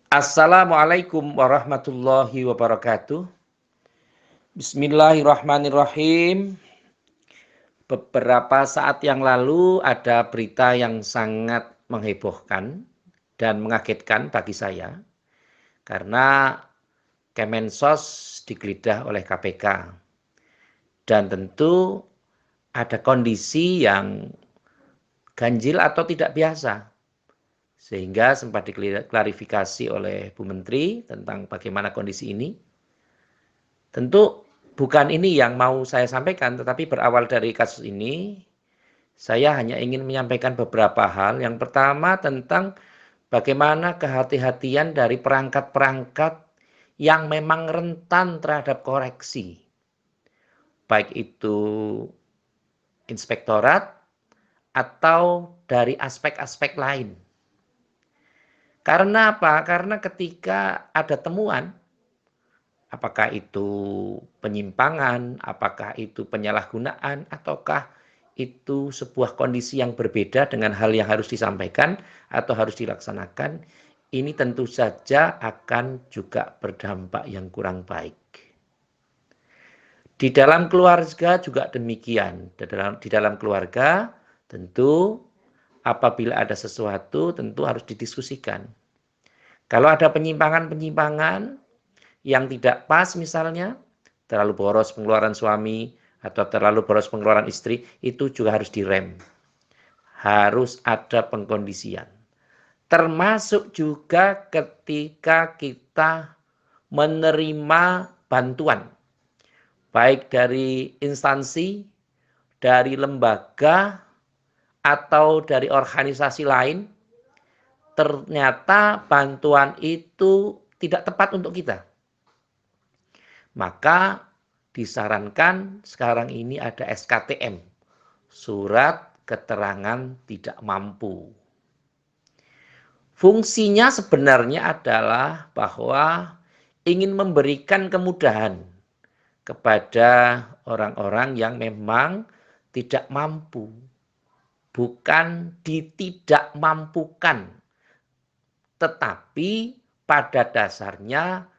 Assalamualaikum warahmatullahi wabarakatuh. Bismillahirrahmanirrahim. Beberapa saat yang lalu ada berita yang sangat menghebohkan dan mengagetkan bagi saya karena Kemensos digeledah oleh KPK dan tentu ada kondisi yang ganjil atau tidak biasa sehingga sempat diklarifikasi oleh Bu Menteri tentang bagaimana kondisi ini. Tentu bukan ini yang mau saya sampaikan, tetapi berawal dari kasus ini, saya hanya ingin menyampaikan beberapa hal. Yang pertama tentang bagaimana kehati-hatian dari perangkat-perangkat yang memang rentan terhadap koreksi. Baik itu inspektorat atau dari aspek-aspek lain. Karena apa? Karena ketika ada temuan, apakah itu penyimpangan, apakah itu penyalahgunaan, ataukah itu sebuah kondisi yang berbeda dengan hal yang harus disampaikan atau harus dilaksanakan, ini tentu saja akan juga berdampak yang kurang baik. Di dalam keluarga juga demikian. Di dalam keluarga tentu apabila ada sesuatu tentu harus didiskusikan. Kalau ada penyimpangan-penyimpangan yang tidak pas misalnya, terlalu boros pengeluaran suami atau terlalu boros pengeluaran istri, itu juga harus direm. Harus ada pengkondisian. Termasuk juga ketika kita menerima bantuan, baik dari instansi, dari lembaga, atau dari organisasi lain, ternyata bantuan itu tidak tepat untuk kita. Maka disarankan sekarang ini ada SKTM, surat keterangan tidak mampu. Fungsinya sebenarnya adalah bahwa ingin memberikan kemudahan kepada orang-orang yang memang tidak mampu. Bukan ditidakmampukan, tetapi pada dasarnya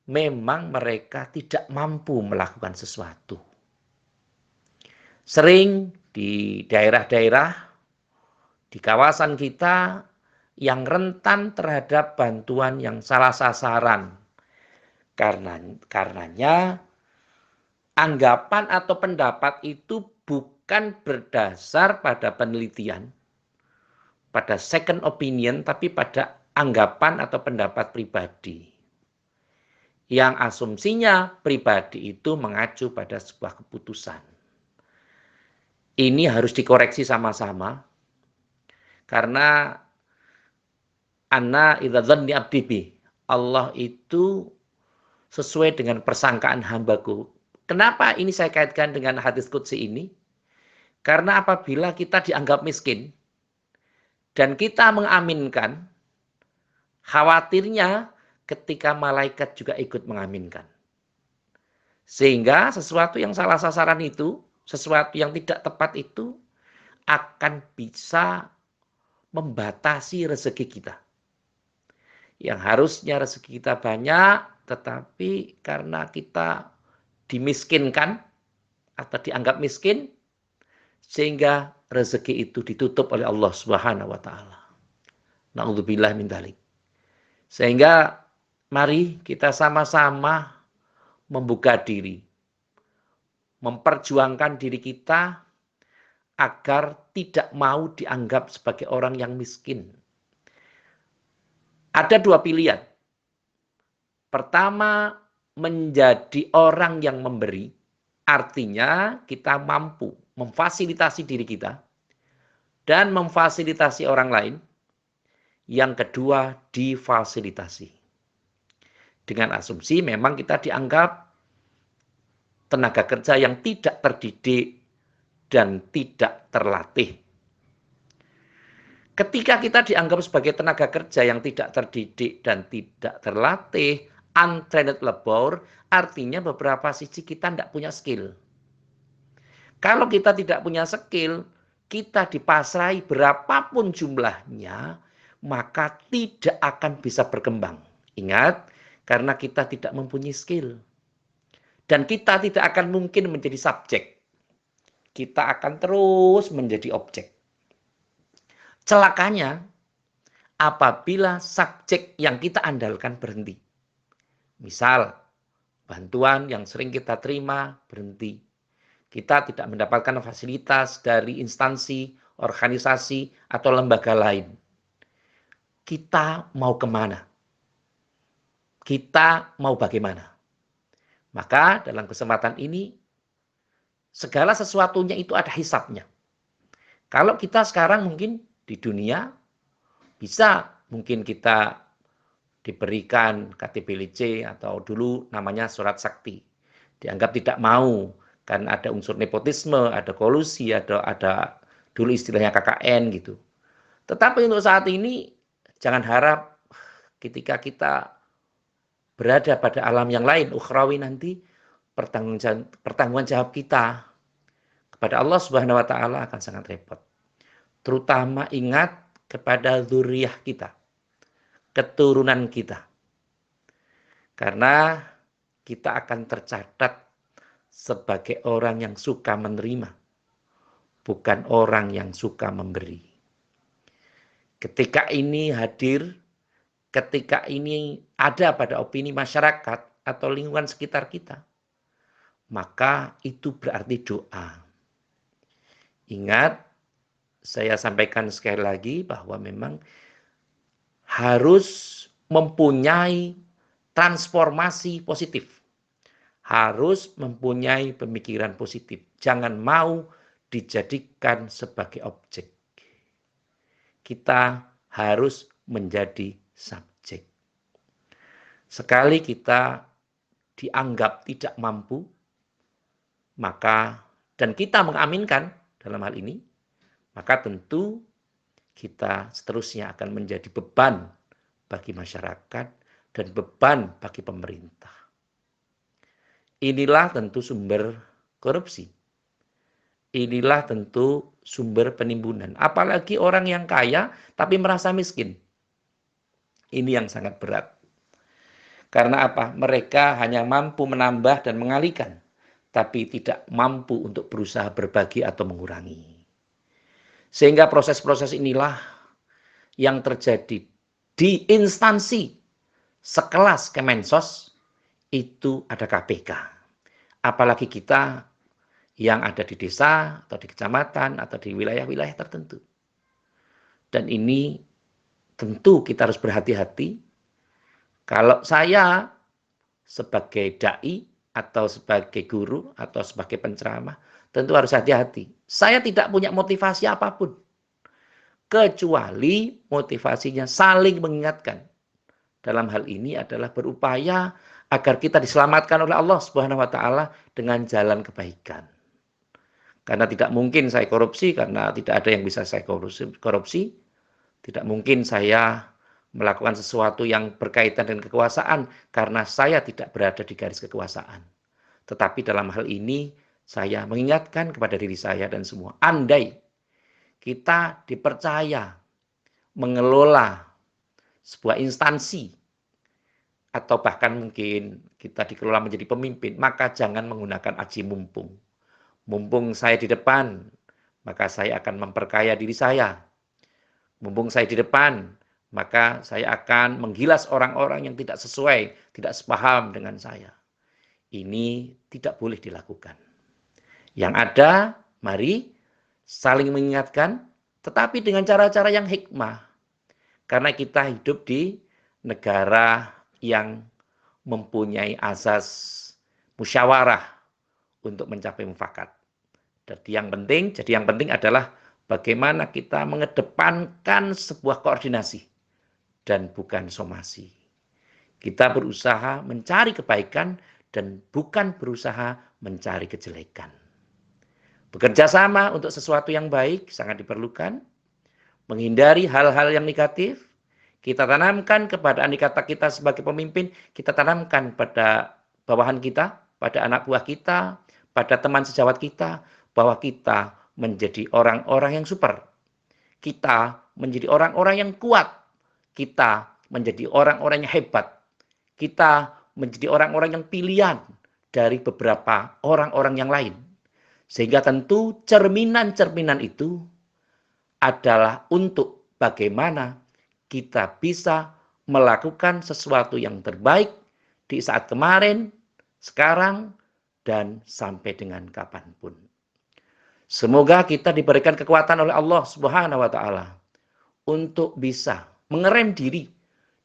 memang mereka tidak mampu melakukan sesuatu. Sering di daerah-daerah, di kawasan kita yang rentan terhadap bantuan yang salah sasaran. Karenanya anggapan atau pendapat itu bukan berdasar pada penelitian, pada second opinion, tapi pada anggapan atau pendapat pribadi. Yang asumsinya pribadi itu mengacu pada sebuah keputusan. Ini harus dikoreksi sama-sama, karena Anna idza dzanni abdi bi, Allah itu sesuai dengan persangkaan hambaku. Kenapa ini saya kaitkan dengan hadis qudsi ini? Karena apabila kita dianggap miskin dan kita mengaminkan, khawatirnya ketika malaikat juga ikut mengaminkan. Sehingga sesuatu yang salah sasaran itu, sesuatu yang tidak tepat itu akan bisa membatasi rezeki kita. Yang harusnya rezeki kita banyak, tetapi karena kita dimiskinkan atau dianggap miskin, sehingga rezeki itu ditutup oleh Allah Subhanahu wa taala. Na'udzubillah min dzalik. Sehingga mari kita sama-sama membuka diri, memperjuangkan diri kita agar tidak mau dianggap sebagai orang yang miskin. Ada dua pilihan. Pertama, menjadi orang yang memberi, artinya kita mampu memfasilitasi diri kita dan memfasilitasi orang lain. Yang kedua, difasilitasi. Dengan asumsi memang kita dianggap tenaga kerja yang tidak terdidik dan tidak terlatih. Ketika kita dianggap sebagai tenaga kerja yang tidak terdidik dan tidak terlatih, untrained labor, artinya beberapa sisi kita tidak punya skill. Kalau kita tidak punya skill, kita dipasrai berapapun jumlahnya, maka tidak akan bisa berkembang. Ingat, karena kita tidak mempunyai skill. Dan kita tidak akan mungkin menjadi subjek. Kita akan terus menjadi objek. Celakanya, apabila subjek yang kita andalkan berhenti. Misal, bantuan yang sering kita terima berhenti. Kita tidak mendapatkan fasilitas dari instansi, organisasi, atau lembaga lain. Kita mau kemana? Kita mau bagaimana? Maka dalam kesempatan ini, segala sesuatunya itu ada hisapnya. Kalau kita sekarang mungkin di dunia, bisa mungkin kita diberikan KTP-LC atau dulu namanya surat sakti. Dianggap tidak mau, karena ada unsur nepotisme, ada kolusi, ada dulu istilahnya KKN gitu. Tetapi untuk saat ini, jangan harap ketika kita berada pada alam yang lain, ukhrawi nanti, pertanggungan jawab kita kepada Allah Subhanahu wa taala akan sangat repot. Terutama ingat kepada zuriyah kita, keturunan kita. Karena kita akan tercatat sebagai orang yang suka menerima, bukan orang yang suka memberi. Ketika ini hadir, ketika ini ada pada opini masyarakat atau lingkungan sekitar kita, maka itu berarti doa. Ingat, saya sampaikan sekali lagi bahwa memang harus mempunyai transformasi positif. Harus mempunyai pemikiran positif. Jangan mau dijadikan sebagai objek. Kita harus menjadi subjek. Sekali kita dianggap tidak mampu, maka dan kita mengaminkan dalam hal ini, maka tentu kita seterusnya akan menjadi beban bagi masyarakat dan beban bagi pemerintah. Inilah tentu sumber korupsi. Inilah tentu sumber penimbunan. Apalagi orang yang kaya tapi merasa miskin. Ini yang sangat berat. Karena apa? Mereka hanya mampu menambah dan mengalihkan, tapi tidak mampu untuk berusaha berbagi atau mengurangi. Sehingga proses-proses inilah yang terjadi di instansi sekelas Kemensos, itu ada KPK. Apalagi kita yang ada di desa atau di kecamatan atau di wilayah-wilayah tertentu. Dan ini tentu kita harus berhati-hati. Kalau saya sebagai dai atau sebagai guru atau sebagai penceramah, tentu harus hati-hati. Saya tidak punya motivasi apapun, kecuali motivasinya saling mengingatkan. Dalam hal ini adalah berupaya agar kita diselamatkan oleh Allah Subhanahu wa taala dengan jalan kebaikan. Karena tidak mungkin saya korupsi, karena tidak ada yang bisa saya korupsi. Tidak mungkin saya melakukan sesuatu yang berkaitan dengan kekuasaan, karena saya tidak berada di garis kekuasaan. Tetapi dalam hal ini, saya mengingatkan kepada diri saya dan semua. Andai kita dipercaya mengelola sebuah instansi, atau bahkan mungkin kita dikelola menjadi pemimpin, maka jangan menggunakan aji mumpung. Mumpung saya di depan, maka saya akan memperkaya diri saya. Mumpung saya di depan, maka saya akan menggilas orang-orang yang tidak sesuai, tidak sepaham dengan saya. Ini tidak boleh dilakukan. Yang ada, mari saling mengingatkan, tetapi dengan cara-cara yang hikmah. Karena kita hidup di negara yang mempunyai asas musyawarah untuk mencapai mufakat. Jadi yang penting adalah bagaimana kita mengedepankan sebuah koordinasi dan bukan somasi. Kita berusaha mencari kebaikan dan bukan berusaha mencari kejelekan. Bekerja sama untuk sesuatu yang baik sangat diperlukan. Menghindari hal-hal yang negatif. Kita tanamkan kepada andai kata kita sebagai pemimpin, kita tanamkan pada bawahan kita, pada anak buah kita, pada teman sejawat kita, bahwa kita menjadi orang-orang yang super. Kita menjadi orang-orang yang kuat. kita menjadi orang-orang yang hebat. Kita menjadi orang-orang yang pilihan dari beberapa orang-orang yang lain. Sehingga tentu cerminan-cerminan itu adalah untuk bagaimana kita bisa melakukan sesuatu yang terbaik di saat kemarin, sekarang, dan sampai dengan kapanpun. Semoga kita diberikan kekuatan oleh Allah Subhanahu wa Ta'ala untuk bisa mengerem diri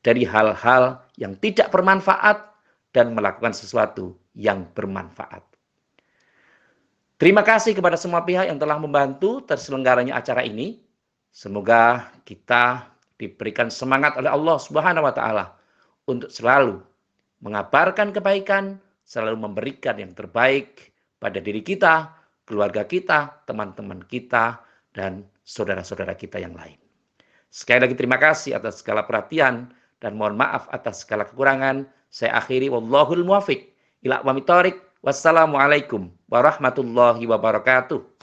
dari hal-hal yang tidak bermanfaat dan melakukan sesuatu yang bermanfaat. Terima kasih kepada semua pihak yang telah membantu terselenggaranya acara ini. Semoga kita diberikan semangat oleh Allah Subhanahu wa Ta'ala untuk selalu mengabarkan kebaikan, selalu memberikan yang terbaik pada diri kita, keluarga kita, teman-teman kita, dan saudara-saudara kita yang lain. Sekali lagi terima kasih atas segala perhatian dan mohon maaf atas segala kekurangan. Saya akhiri, wallahul muwafiq ila aqwamit thoriq. Wassalamualaikum warahmatullahi wabarakatuh.